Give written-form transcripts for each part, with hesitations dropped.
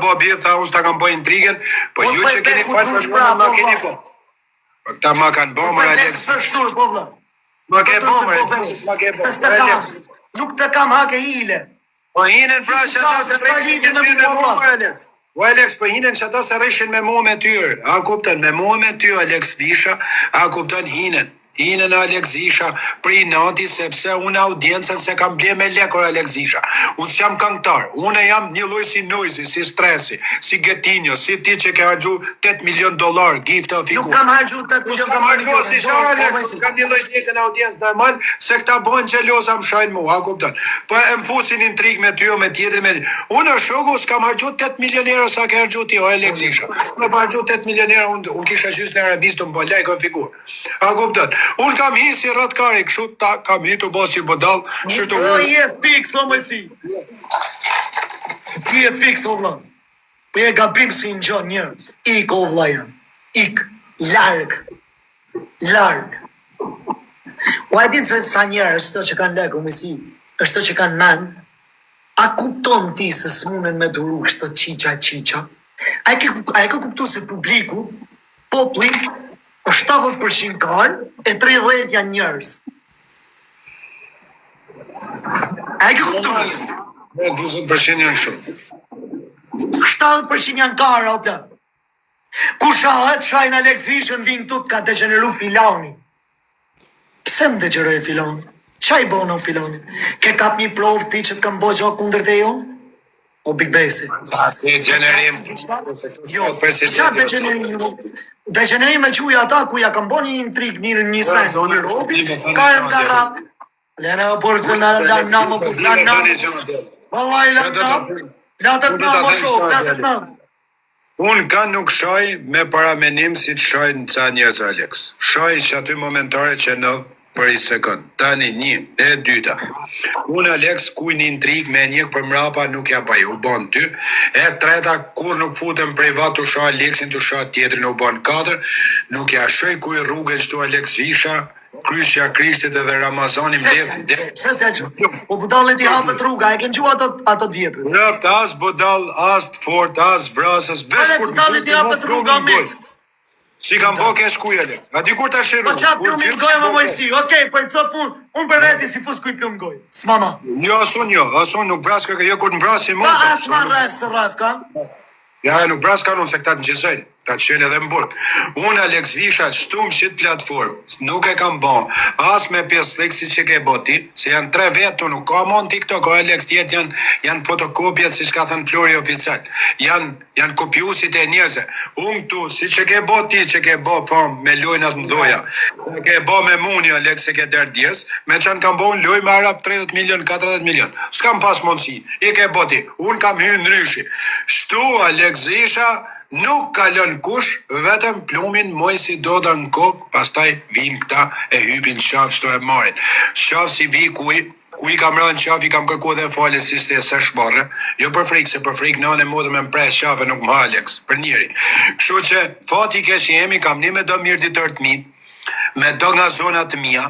bo bje, tha unë s'ta kam bo intrigën, po ju që keni pasë shmona ma keni bo. Po këta ma kanë bo, mërë Alex. Ma ke bo, mërë, ma ke bo. Nuk të kam hake hile. Po hinen pra që ata se rrishin me mua, Alex. O Alex, po hinen që ata se rrishin me mua me tyre. A kupton, me mua me ty, Alex Visha, a kupton hinen. Hinen Alex Visha pri nati sepse unë audiencën se kam ble me lekor Alex Visha. Unë s'jam këngëtar, unë jam një lloj si Noizi, si Stresi, si Getinjo, si ti që ke harxhu $8 milion gifte o figur. Nuk kam harxhu 8 milion, kam harxhu si Alex, kam një lloj lekën audiencë normal, se këta bëhen xheloza më shajnë mua, a kupton? Po e mfusin intrig me ty o me tjetrin me. Unë shoku s'kam harxhu 8 milionerë sa ke harxhu ti o Alex Visha. Me pa harxhu 8 milionerë unë kisha gjys në arabistë më bëj like o figur. A kupton? Unë kam hi si rëtkari, kështu ta kam hi të bosi bëdal, shërtu unë. I e fix, o më si. I e fix, o vlan. Po e gabim si në gjonë njërë. Ik, o vla janë. Ik, larg. Larg. O e ditë sa njërë, është të që kanë lekë, o më si. është të që kanë men. A kupton ti se s'munen me duru kështë të qiqa? A e ke kuptu se publiku, popli, 70% kanë e 30% janë njerëz. A e ke kuptuar? 20% janë shumë. 70% janë kara, o plan. Ku shahet, shajnë Alex Vishën, vinë tut ka degeneru filoni. Pse më degeneroj filoni? Qa i bono filoni? Ke kap një provë ti që të kam bo gjo kundër të jonë? O Big Basi. Se generim. Jo, qa degenerim? Degenerim me quja ata ku ja kam bo një intrig një sen, një robi, ka e më ka rap. Lene o borë në më buklan në më. Valaj, latët në më shok, latët në. Unë ka nuk shaj me paramenim si të shaj në ca njerëz Alex. Shaj që aty momentare që në për i sekund. Tani një, e dyta. Unë Alex kuj një intrig me njëk për mrapa nuk ja pa ju bon ty. E treta kur nuk futëm privat të shaj Alexin të shaj tjetrin u bon 4. Nuk ja shoj kuj rrugën që tu Alex Visha. Kryshja Krishtit edhe Ramazani mlef. Se që, po budallet i hapët rruga, e kënë që ato vjepër. Rëpt, as budall, as të fort, as vrasës, vesh kur të budallet i hapët rruga me. Si kam po kesh kujele, a di kur të shiru. Po qa plumë i mgojë më mojësi, okej, për të thot unë për veti si fus kuj plumë mgojë. S'mama. Jo, asun nuk vras kërë, jo kur të vrasi mos. Pa ashtë ma rref së rref, kam? Ja, nuk vras ka nuk se këta të gjizojnë. Ta të shenë edhe më burg. Unë Alex Visha shtum shit platform, nuk e kam bon, as me 5 leksi që ke boti, se janë 3 vetë, nuk ka mon TikTok, o Alex tjetë janë fotokopjet, si që ka thënë Flori oficial, janë kopjusit e njerëze. Unë këtu, si që ke boti, që ke bo fam me lojnat mdoja, ke bo me muni, Alex, se ke derdjes, me që në kam bo unë loj me arab 30 milion, 40 milion, s'kam pas mundësi, i ke boti, unë kam hynë ryshi. Shtu Alex Visha nuk kalon kush, vetëm plumin moj si do dhe në kokë, pastaj vim këta e hypin shaf shto e marin. Shaf si vi kuj kam rënë shaf, i kam kërku dhe fali si ste se shbarë, jo për frikë, se për frikë nane modë me mpres shaf e nuk më Alex, për njeri. Kështu që fati kesh jemi, kam një me do mirë ditër të mitë, me do nga zonat të mija,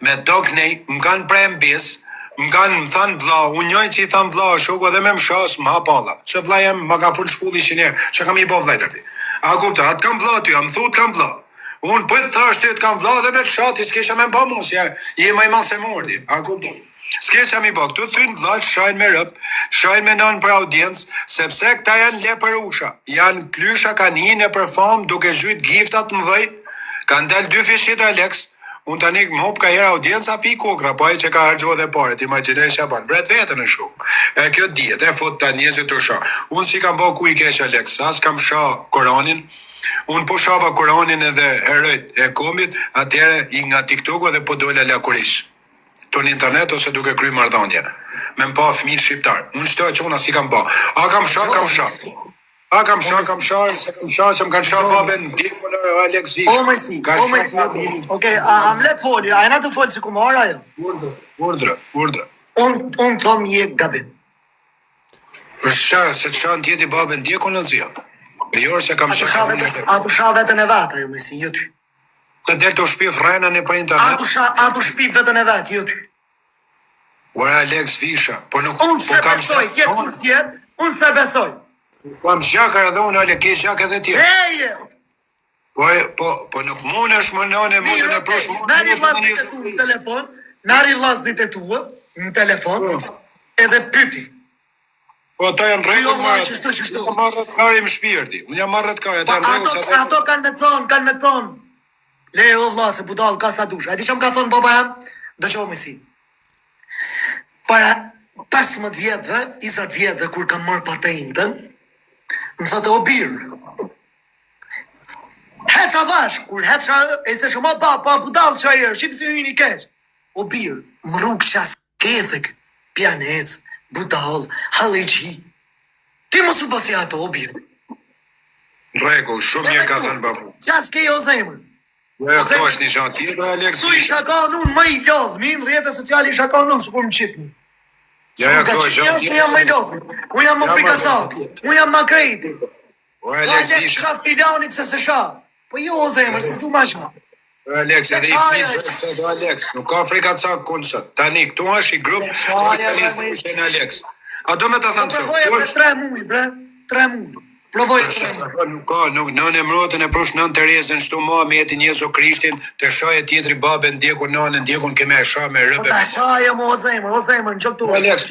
me do kënej, më kanë prem bis, më thanë vla, unë njojnë që i thanë vla, shoku edhe me më shas, më hapalla, që vla jem, më ka full shpulli që njerë, që kam i bo vla i tërti. A kupta, atë kam vla ty, a më thut kam vla. Unë për të thash ty të kam vla dhe me të shati, s'kesha me më pa mu, si je maj malë se mordi, a kupta. S'kesha mi bo, këtu të në vla që shajnë me rëp, shajnë me nënë për audiencë, sepse këta janë le për usha, janë klysha kanë hinë e për famë, duke zhyt giftat më dhej, kanë del 2 fishit Alex. Unë tani më hop ka hera audienca pi kokra, po ai që ka harxhuar dhe pare, ti imagjinoj çfarë bën. Bret vetën në shumë. E kjo dihet, e fot ta njerëzit të shoh. Unë si kam bë ku i kesh Alex, as kam shoh Koranin. Unë po shava Koranin edhe herojt e kombit, atëherë i nga TikToku dhe po dola lakurish. Ton internet ose duke kry marrëdhënie. Me më pa fëmijë shqiptar. Unë shtoj që unë si kam bë. A kam shoh. A kam shoh që më kanë shoh babën ndikon Alex Visha. O më si. Okej, a më let foli, a e na të folë si ku mora jo? Urdhra. Unë thom je gabim. Për shërë, se të shanë tjeti babën ndikon në zio. E jorë se kam shoh. A të shoh vetën e vetë, jo më si, jo ty. Se del të shpif rena në për internet. A të shpif vetën e vetë, jo ty. Ura Alex Visha, po nuk... Unë se besoj, unë se besoj. Kam zhakar edhe unë, ale, ke zhak edhe ti. Eje! Po nuk mund është më nëne, mund të në prosh Nari vllaznit e tu në telefon, nari vllaznit e tu në telefon, edhe pyti. Po ata janë rregull Jo, marrë. çështo. Unë jam marrë kari më shpirti. Unë jam marrë kari, ata janë rregull se Ato kanë me thonë. Leo vlla se budall ka sa dush. A di çam ka thonë baba jam? Dëgjoj më si. Para 15 vjetëve, 20 vjetëve kur kam marrë patentën, më thotë o birë. Heca vash, kur heca e thëshë ma pa budall që ajerë, shqipë si hyni kesh. O birë, më rrugë që as kethek, pjanec, budall, halëgji. Ti mos u bësi ato, o birë. rregull, shumë mirë ka thënë babu. Qas ke o zemër. Jo, këto është një gjanë tjetër, Alex. Su i shakon unë më i lodhë, mi në rjetë sociali i shakon unë, su kur më qitni. Ja, këto është gjanë Unë jam më i lodhë, unë jam më frikacak, unë jam më krejti. O, Alex, Alex, isha. shaf filani pëse se sha. Po jo o zemër, se s'du ma sha. Alex, edhe i flit vërse do Alex. Nuk ka frika cak kunësat. Tani, këtu është i grup, në Alex. A do me të thënë që? Provoje për 3 muj, bre, 3 muj. Provoje për 3 muj. Nuk ka, nuk nën e mrotën e prush nën Terezën, shtu Muhametin, Jezu Krishtin, të shaje tjetri babën, ndjekun nënën, ndjekun keme e sha me rëbe. Ta shaje mo o zemër, në qëtu. Alex,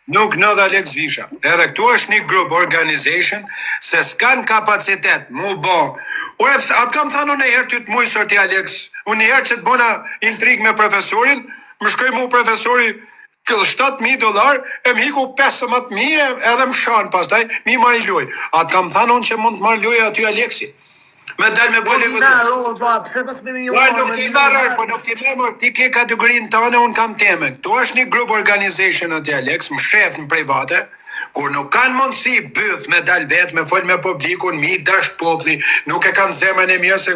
nuk në dhe Alex Visha. Edhe këtu është një grup organization se s'kan kapacitet mu bo. Ure, atë kam thanu në herë ty të mujësër ti Alex. Unë një herë që të bona intrig me profesorin, më shkoj mu profesori këllë $7,000, e më hiku 15,000 edhe më shanë pastaj, mi marri loj. Atë kam thanu unë që mund të marri loj aty Alexi. Me dal me bëllë vëtë. Pse pas me një Nuk ti marrë, po nuk ti marrë, ti ke kategorinë tane, unë kam teme. Këto është një grup organization aty Alex, më shef në private, kur nuk kanë mundësi byth me dal vetë, me fol me publikun, mi dash populli, nuk e kanë zemrën e mirë se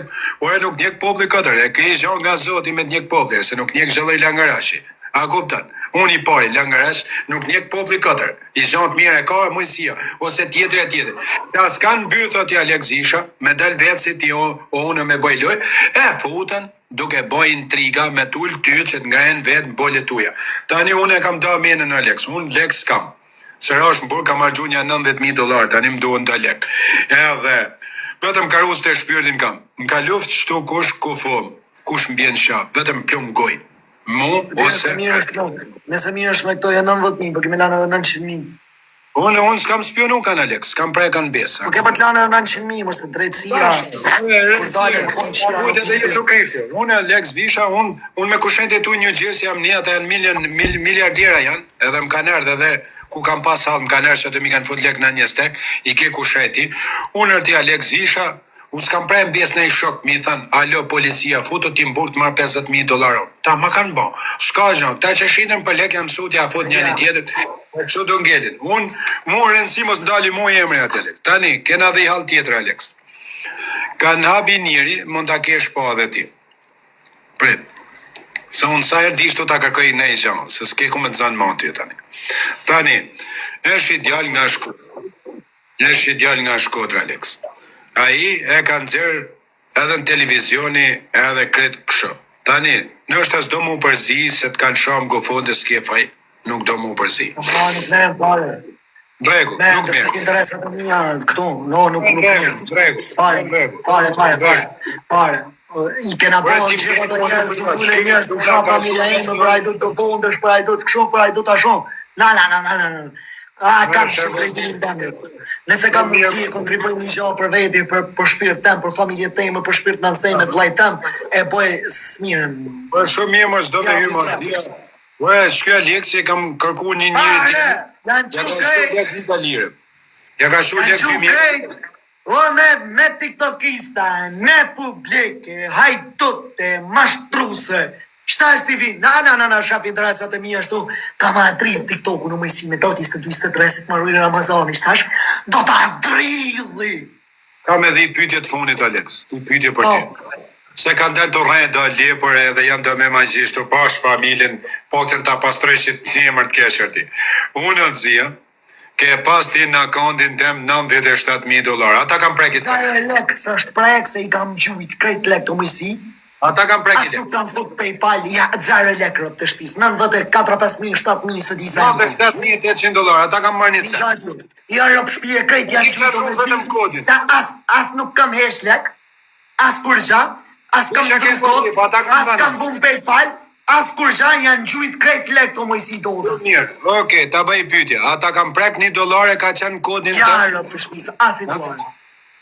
nuk njek populli këtër, e ke i gjon nga zoti me njek populli, se nuk njek zhëllë i langarashi. A kupton? Unë i pari, langarash, nuk njek populli këtër. I gjon të mirë e ka mujësia, ose tjetër. Ta s'kan byth aty Alex Visha, me dal vetë si ti unë me bëj loj, e futën, duke bëj intriga me tull ty që të ngrenë vetë në bollet tuja. Tani unë e kam da menën në Alex, unë lek s'kam. Se rash më burë kam argjunja $90,000, tani më duhen të lek. Edhe, vetëm karus të shpirtin kam. Në ka luft shtu kush ku fum, kush më bjen shap, vetëm plum goj. Mu, ose... Nëse mirë është me këto e 90,000, po kemi lanë edhe 900,000. Unë s'kam spionu kanë Alex, s'kam prej kanë besa. Po ke për të lanë edhe 900,000, mështë drejtësia. Unë Alex Visha, unë me kushenjt e tu një gjës jam një, ata janë miliardera janë, edhe më kanë ardhë edhe ku kam pas halë më kanë ardhë që të mi kanë fut lek në një stek, i ke kushenjti. Unë është i Alex Visha, unë s'kam prej në besë në i shok, mi thënë, alo policia, futu ti më burë të marë $50,000. Ta ma kanë bo, s'ka gjë, ta që shitën për lek jam suti, a fut një tjetër, që do ngelin. Mu rëndësi mos ndali mu e emre atë Alex. Tani, kena dhe i halë tjetër Alex. Kanë habi njëri, mund ta kesh po edhe ti. Prit. Se unë sa herë dishtu ta kërkoj në i gjanë, se s'ke ku me të zanë ma ty tani. Tani, është i djallë nga Shkodra. Është i djallë nga Shkodra, Alex. A i e kanë dzerë edhe në televizioni edhe kretë kësho. Tani, nështë as do mu përzi se të kanë shamë gofon dhe s'ke faj, nuk do mu përzi. Nuk me pare. Dregu, nuk Me, mirë. të interesat të mija këtu, nuk mirë. Dregu, Pare. I kena bërë që të njerës të kule njerës të shumë familja e më për ajdu të fondësh, për ajdu të këshu, për ajdu të shumë. Na. A, kam shumë krejtimin të më. Nëse kam mundësi e kontribuj një gjohë për veti, për shpirt tem, për familje teme, për shpirt në nësteme, të vlajt tem, e boj smirën. Për shumë mirë më s'do me hymë. Shkjo Aleksi e kam kërku një njëri ti. Ja ka shu lek të mirë. O me tiktokista, me publike, hajdute, mashtruse, shtash TV, na, shafi drasat e mi ashtu, ka ma drill tiktoku në mëjsime, do t'iste 23 marujnë Ramazani, shtash, do t'a drilli. Ka me dhe i pytje të funit, Alex, i pytje për ti. Se kanë del të rejnë do lepër edhe janë do me magjisht, të pash familin, po të në ta pastrëshit njëmër të keshër ti. Unë të zia, ke pas ti në akondin tem $97,000. Ata kam prekit se. Ka e lek, së është prek, se i kam gjujt, krejt lek të mëjsi, Ata kanë prek As i nuk kanë fut PayPal, ja, 0 lekë rëp të shpis, 94.500, 7.000 se di se. $5.800, ata kanë marrë një cent. Ja rëp shpije krejt janë Kisha rrugë vetëm kodin. Ta as nuk kam hesh lek, as kur gja, as kam Kisha dru ke kod, kodi, po ata kanë as dhënë. kam vun PayPal, as kur gja janë gjujt krejt lek të mojësi dodë. Mirë, okej, ta bëj pyetje. Ata kanë prek $1 ka qenë kodin Ja të... rëp të shpis, as i duar.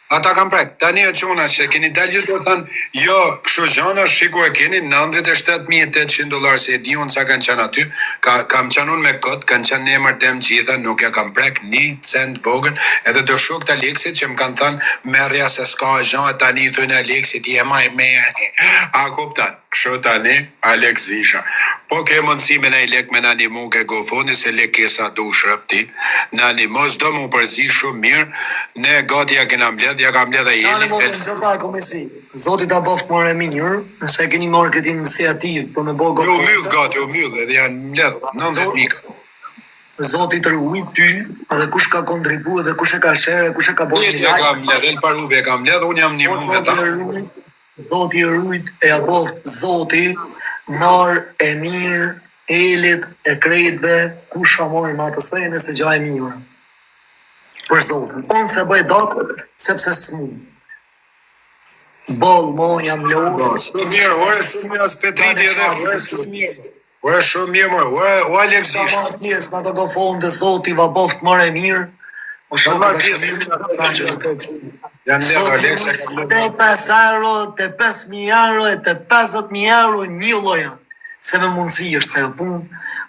Ata kanë prek. Tani e çuna që keni dalë ju do thënë, jo, kështu gjana shiku e keni $97.800 se e di unë sa kanë qenë aty. Kam qenë unë me kod, kanë qenë në emër tem gjitha, nuk ja kam prek një cent vogël, edhe do shok të Aleksit që më kanë thënë merrja se s'ka gjë tani i thënë Aleksit i e maj merë. A kupton? Kështu tani Alex Visha. Po ke mundësi me na i lek me nani mu ke gofoni se lekesa du shërëpti. Nani mos do mu përzi shumë mirë. Ne gati ja kena mbledh, ja ka mbledh e Tani jeni. mos në gjëta komisi. Zoti ta boft more mirë, nëse keni marketing iniciativë për me bo U myll gati, u myll, edhe janë mbledh 90.000. Zoti të rujt ty, edhe kush ka kontribu, edhe kush e ka shere, kush e ka bo një Ja ka mbledh, El Parube ja ka mbledh, unë jam një mund me ta. Zoti e rujt e aboft Zoti, nar e mirë, elit e krejtve, kush ka mori ma të sejnë se gjaj mirë. Për Zotin. Unë se bëj dakë, sepse s'mu. Bol, mo, jam lorë. Shumë mirë, ore shumë mirë, Petriti edhe, ore shumë mirë. Ore shumë mirë, more, o Alex Sa Visha. marrë pjesë, ma të do fonë dhe Zoti va boft more mirë. O Shumë shumë marrë ka pjesë, janë mbledh Alex e ka mbledh. Te 5 euro, te 5.000 euro, e te 50.000 euro, një loja. Se me mundësi është ajo punë,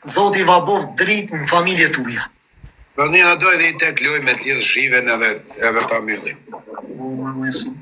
Zoti va boft dritë në familje tuja. Po një na do edhe i tek loj me t'lidh shiven edhe ta mbyllim. O, më mësu.